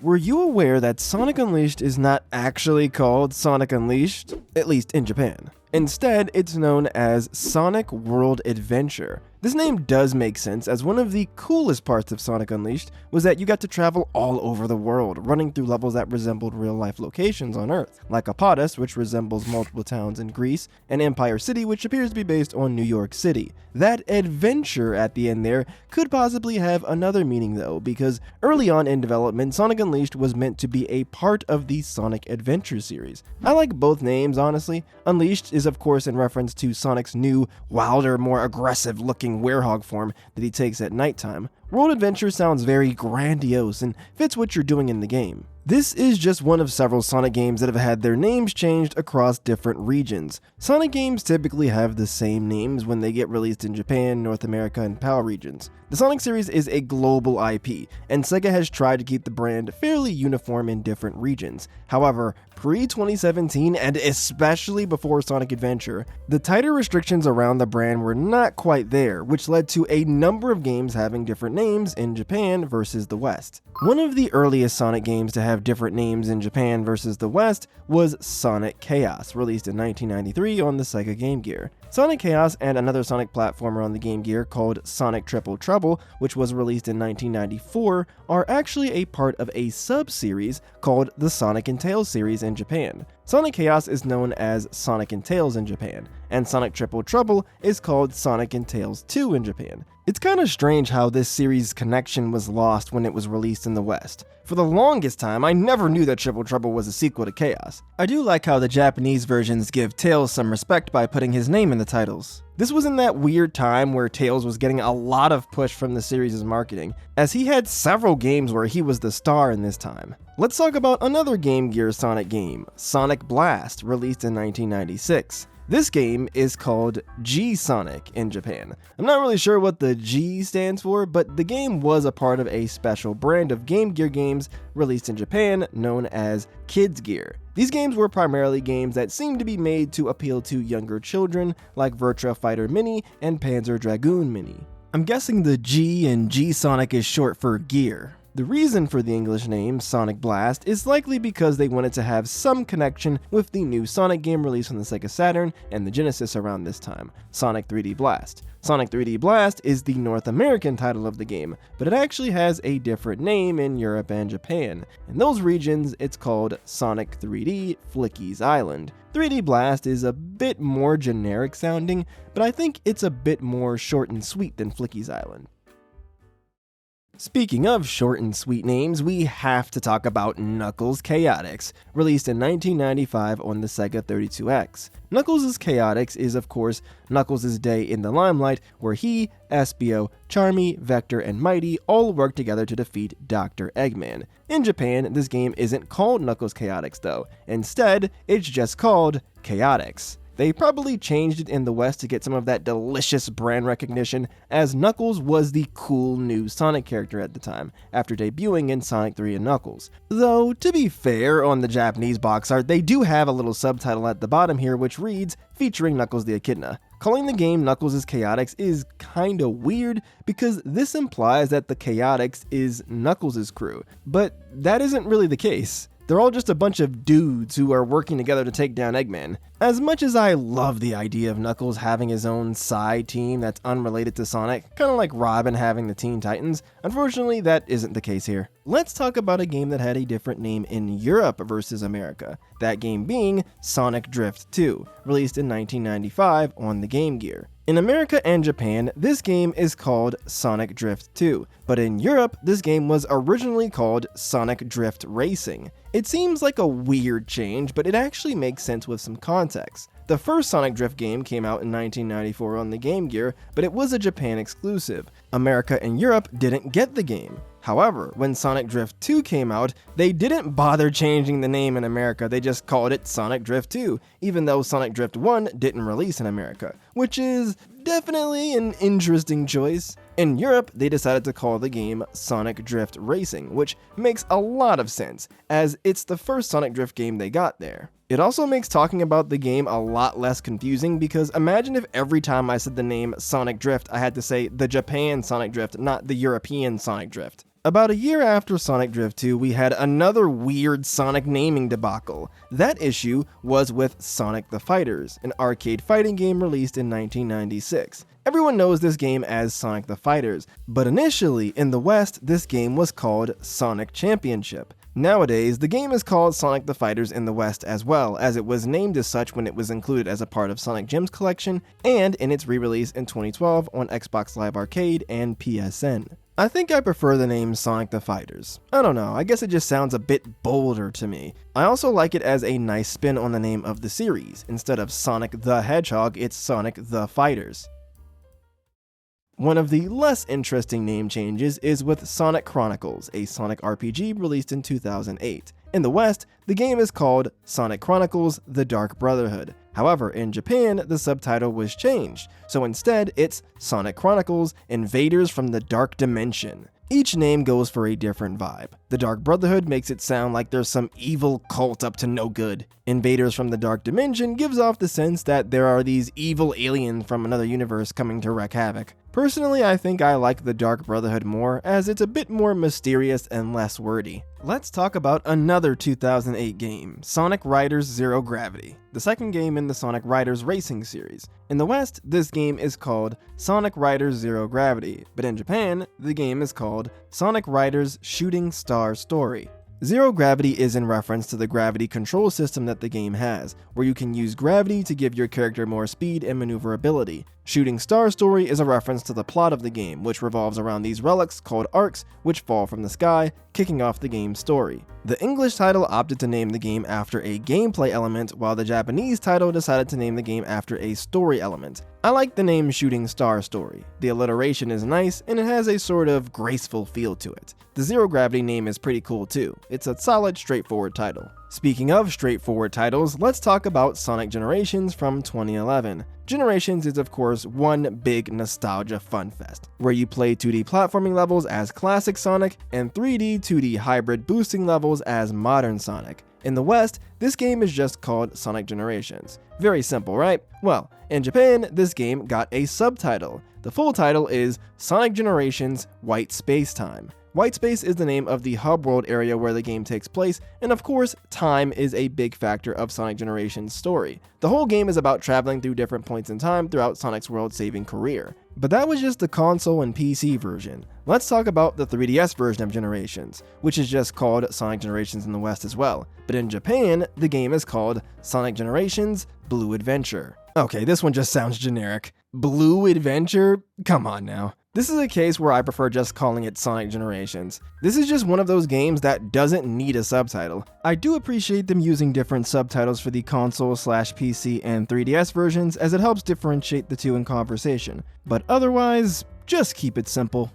Were you aware that Sonic Unleashed is not actually called Sonic Unleashed? At least in Japan. Instead, it's known as Sonic World Adventure. This name does make sense, as one of the coolest parts of Sonic Unleashed was that you got to travel all over the world, running through levels that resembled real-life locations on Earth, like Chaotix, which resembles multiple towns in Greece, and Empire City, which appears to be based on New York City. That adventure at the end there could possibly have another meaning though, because early on in development, Sonic Unleashed was meant to be a part of the Sonic Adventure series. I like both names, honestly. Unleashed is of course in reference to Sonic's new, wilder, more aggressive-looking werehog form that he takes at nighttime. World Adventure sounds very grandiose and fits what you're doing in the game. This is just one of several Sonic games that have had their names changed across different regions. Sonic games typically have the same names when they get released in Japan, North America, and PAL regions. The Sonic series is a global IP, and Sega has tried to keep the brand fairly uniform in different regions. However, pre-2017 and especially before Sonic Adventure, the tighter restrictions around the brand were not quite there, which led to a number of games having different names in Japan versus the West. One of the earliest Sonic games to have different names in Japan versus the West was Sonic Chaos, released in 1993 on the Sega Game Gear. Sonic Chaos and another Sonic platformer on the Game Gear called Sonic Triple Trouble, which was released in 1994, are actually a part of a sub-series called the Sonic and Tails series in Japan. Sonic Chaos is known as Sonic and Tails in Japan, and Sonic Triple Trouble is called Sonic and Tails 2 in Japan. It's kinda strange how this series' connection was lost when it was released in the West. For the longest time, I never knew that Triple Trouble was a sequel to Chaos. I do like how the Japanese versions give Tails some respect by putting his name in the titles. This was in that weird time where Tails was getting a lot of push from the series' marketing, as he had several games where he was the star in this time. Let's talk about another Game Gear Sonic game, Sonic Blast, released in 1996. This game is called G-Sonic in Japan. I'm not really sure what the G stands for, but the game was a part of a special brand of Game Gear games released in Japan known as Kids Gear. These games were primarily games that seemed to be made to appeal to younger children, like Virtua Fighter Mini and Panzer Dragoon Mini. I'm guessing the G in G-Sonic is short for gear. The reason for the English name, Sonic Blast, is likely because they wanted to have some connection with the new Sonic game released on the Sega Saturn and the Genesis around this time, Sonic 3D Blast. Sonic 3D Blast is the North American title of the game, but it actually has a different name in Europe and Japan. In those regions, it's called Sonic 3D Flicky's Island. 3D Blast is a bit more generic sounding, but I think it's a bit more short and sweet than Flicky's Island. Speaking of short and sweet names, we have to talk about Knuckles Chaotix, released in 1995 on the Sega 32X. Knuckles' Chaotix is of course Knuckles' day in the limelight, where he, Espio, Charmy, Vector, and Mighty all work together to defeat Dr. Eggman. In Japan, this game isn't called Knuckles Chaotix though. Instead, it's just called Chaotix. They probably changed it in the West to get some of that delicious brand recognition, as Knuckles was the cool new Sonic character at the time, after debuting in Sonic 3 and Knuckles. Though, to be fair, on the Japanese box art, they do have a little subtitle at the bottom here which reads, featuring Knuckles the Echidna. Calling the game Knuckles' Chaotix is kinda weird, because this implies that the Chaotix is Knuckles' crew, but that isn't really the case. They're all just a bunch of dudes who are working together to take down Eggman. As much as I love the idea of Knuckles having his own side team that's unrelated to Sonic, kinda like Robin having the Teen Titans, unfortunately that isn't the case here. Let's talk about a game that had a different name in Europe versus America, that game being Sonic Drift 2, released in 1995 on the Game Gear. In America and Japan, this game is called Sonic Drift 2, but in Europe, this game was originally called Sonic Drift Racing. It seems like a weird change, but it actually makes sense with some context. The first Sonic Drift game came out in 1994 on the Game Gear, but it was a Japan exclusive. America and Europe didn't get the game. However, when Sonic Drift 2 came out, they didn't bother changing the name in America, they just called it Sonic Drift 2, even though Sonic Drift 1 didn't release in America, which is definitely an interesting choice. In Europe, they decided to call the game Sonic Drift Racing, which makes a lot of sense, as it's the first Sonic Drift game they got there. It also makes talking about the game a lot less confusing, because imagine if every time I said the name Sonic Drift, I had to say the Japan Sonic Drift, not the European Sonic Drift. About a year after Sonic Drift 2, we had another weird Sonic naming debacle. That issue was with Sonic the Fighters, an arcade fighting game released in 1996. Everyone knows this game as Sonic the Fighters, but initially, in the West, this game was called Sonic Championship. Nowadays, the game is called Sonic the Fighters in the West as well, as it was named as such when it was included as a part of Sonic Gems collection and in its re-release in 2012 on Xbox Live Arcade and PSN. I think I prefer the name Sonic the Fighters. I don't know, I guess it just sounds a bit bolder to me. I also like it as a nice spin on the name of the series. Instead of Sonic the Hedgehog, it's Sonic the Fighters. One of the less interesting name changes is with Sonic Chronicles, a Sonic RPG released in 2008. In the West, the game is called Sonic Chronicles: The Dark Brotherhood. However, in Japan, the subtitle was changed, so instead it's Sonic Chronicles: Invaders from the Dark Dimension. Each name goes for a different vibe. The Dark Brotherhood makes it sound like there's some evil cult up to no good. Invaders from the Dark Dimension gives off the sense that there are these evil aliens from another universe coming to wreak havoc. Personally, I think I like the Dark Brotherhood more, as it's a bit more mysterious and less wordy. Let's talk about another 2008 game, Sonic Riders Zero Gravity, the second game in the Sonic Riders racing series. In the West, this game is called Sonic Riders Zero Gravity, but in Japan, the game is called Sonic Riders Shooting Star Story. Zero gravity is in reference to the gravity control system that the game has, where you can use gravity to give your character more speed and maneuverability. Shooting Star Story is a reference to the plot of the game, which revolves around these relics called arcs, which fall from the sky, kicking off the game's story. The English title opted to name the game after a gameplay element, while the Japanese title decided to name the game after a story element. I like the name Shooting Star Story. The alliteration is nice, and it has a sort of graceful feel to it. The Zero Gravity name is pretty cool too. It's a solid, straightforward title. Speaking of straightforward titles, let's talk about Sonic Generations from 2011. Generations is of course one big nostalgia fun fest, where you play 2D platforming levels as classic Sonic and 3D 2D hybrid boosting levels as modern Sonic. In the West, this game is just called Sonic Generations. Very simple, right? Well, in Japan, this game got a subtitle. The full title is Sonic Generations White Space Time. White space is the name of the hub world area where the game takes place, and of course, time is a big factor of Sonic Generations' story. The whole game is about traveling through different points in time throughout Sonic's world-saving career. But that was just the console and PC version. Let's talk about the 3DS version of Generations, which is just called Sonic Generations in the West as well. But in Japan, the game is called Sonic Generations Blue Adventure. Okay, this one just sounds generic. Blue Adventure? Come on now. This is a case where I prefer just calling it Sonic Generations. This is just one of those games that doesn't need a subtitle. I do appreciate them using different subtitles for the console/PC and 3DS versions, as it helps differentiate the two in conversation. But otherwise, just keep it simple.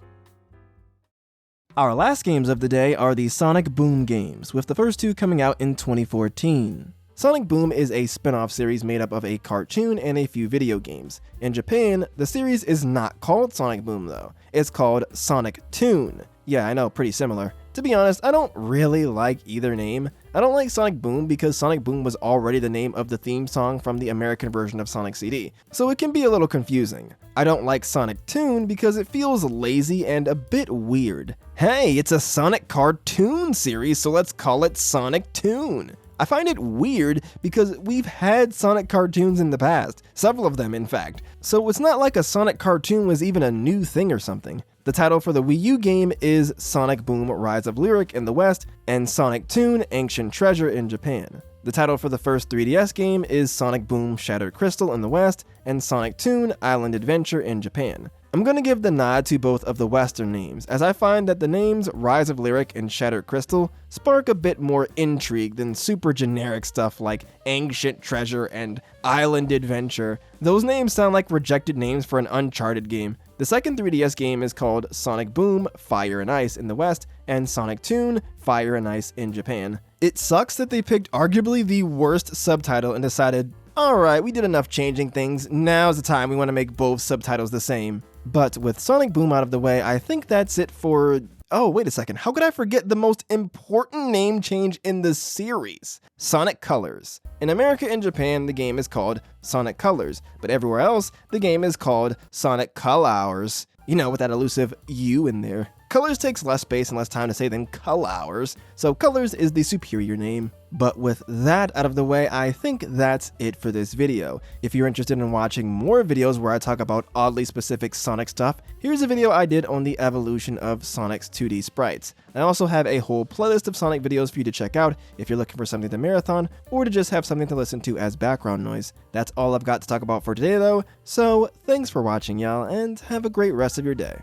Our last games of the day are the Sonic Boom games, with the first two coming out in 2014. Sonic Boom is a spin-off series made up of a cartoon and a few video games. In Japan, the series is not called Sonic Boom though. It's called Sonic Toon. Yeah, I know, pretty similar. To be honest, I don't really like either name. I don't like Sonic Boom because Sonic Boom was already the name of the theme song from the American version of Sonic CD, so it can be a little confusing. I don't like Sonic Toon because it feels lazy and a bit weird. Hey, it's a Sonic cartoon series, so let's call it Sonic Toon. I find it weird because we've had Sonic cartoons in the past, several of them in fact, so it's not like a Sonic cartoon was even a new thing or something. The title for the Wii U game is Sonic Boom Rise of Lyric in the West and Sonic Toon Ancient Treasure in Japan. The title for the first 3DS game is Sonic Boom Shattered Crystal in the West and Sonic Toon Island Adventure in Japan. I'm going to give the nod to both of the Western names, as I find that the names Rise of Lyric and Shattered Crystal spark a bit more intrigue than super generic stuff like Ancient Treasure and Island Adventure. Those names sound like rejected names for an Uncharted game. The second 3DS game is called Sonic Boom Fire and Ice in the West and Sonic Toon Fire and Ice in Japan. It sucks that they picked arguably the worst subtitle and decided, alright, we did enough changing things, now's the time we want to make both subtitles the same. But with Sonic Boom out of the way, I think that's it for... Oh, wait a second, how could I forget the most important name change in the series? Sonic Colors. In America and Japan, the game is called Sonic Colors, but everywhere else, the game is called Sonic Colors. You know, with that elusive U in there. Colors takes less space and less time to say than Colors, so Colors is the superior name. But with that out of the way, I think that's it for this video. If you're interested in watching more videos where I talk about oddly specific Sonic stuff, here's a video I did on the evolution of Sonic's 2D sprites. I also have a whole playlist of Sonic videos for you to check out if you're looking for something to marathon or to just have something to listen to as background noise. That's all I've got to talk about for today though, so thanks for watching y'all and have a great rest of your day.